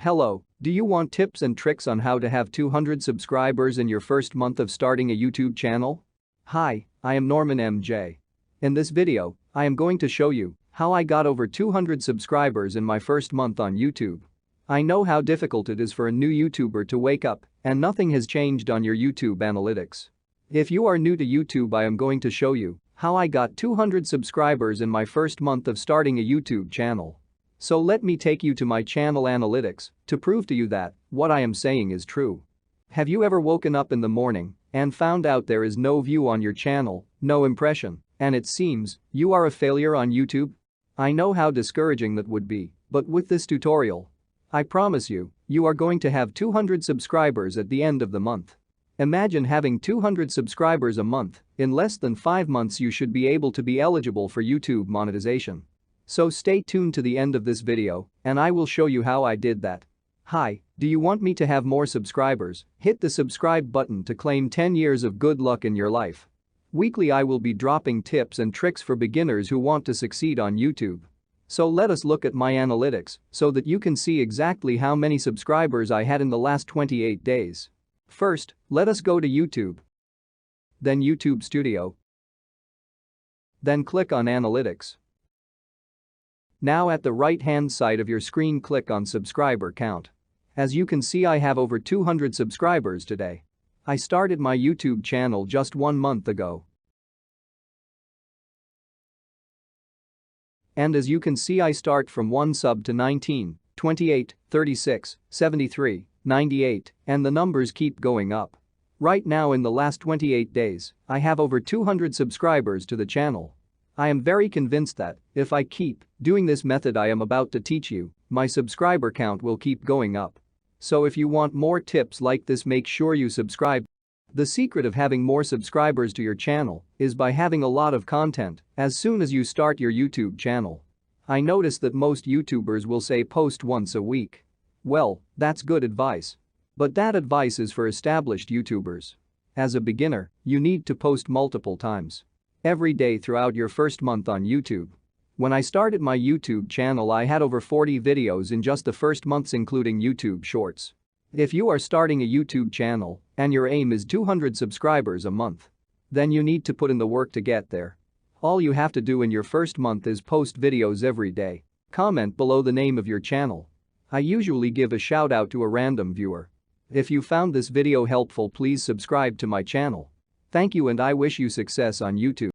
Hello, do you want tips and tricks on how to have 200 subscribers in your first month of starting a YouTube channel? Hi, I am Norman MJ. In this video, I am going to show you how I got over 200 subscribers in my first month on YouTube. I know how difficult it is for a new YouTuber to wake up and nothing has changed on your YouTube analytics. If you are new to YouTube, I am going to show you how I got 200 subscribers in my first month of starting a YouTube channel. So let me take you to my channel analytics to prove to you that what I am saying is true. Have you ever woken up in the morning and found out there is no view on your channel, no impression, and it seems you are a failure on YouTube? I know how discouraging that would be, but with this tutorial, I promise you, you are going to have 200 subscribers at the end of the month. Imagine having 200 subscribers a month. In less than 5 months you should be able to be eligible for YouTube monetization. So stay tuned to the end of this video and I will show you how I did that. Hi, do you want me to have more subscribers? Hit the subscribe button to claim 10 years of good luck in your life. Weekly I will be dropping tips and tricks for beginners who want to succeed on YouTube. So let us look at my analytics so that you can see exactly how many subscribers I had in the last 28 days. First, let us go to YouTube. Then YouTube Studio. Then click on Analytics. Now at the right-hand side of your screen click on subscriber count. As you can see I have over 200 subscribers today. I started my YouTube channel just 1 month ago. And as you can see I start from 1 sub to 19, 28, 36, 73, 98, and the numbers keep going up. Right now in the last 28 days, I have over 200 subscribers to the channel. I am very convinced that if I keep doing this method I am about to teach you, my subscriber count will keep going up. So if you want more tips like this, make sure you subscribe. The secret of having more subscribers to your channel is by having a lot of content as soon as you start your YouTube channel. I notice that most YouTubers will say post once a week. Well, that's good advice. But that advice is for established YouTubers. As a beginner, you need to post multiple times. Every day throughout your first month on YouTube. When I started my YouTube channel I had over 40 videos in just the first months including YouTube Shorts. If you are starting a YouTube channel and your aim is 200 subscribers a month, then you need to put in the work to get there. All you have to do in your first month is post videos every day. Comment below the name of your channel. I usually give a shout out to a random viewer. If you found this video helpful, please subscribe to my channel. Thank you and I wish you success on YouTube.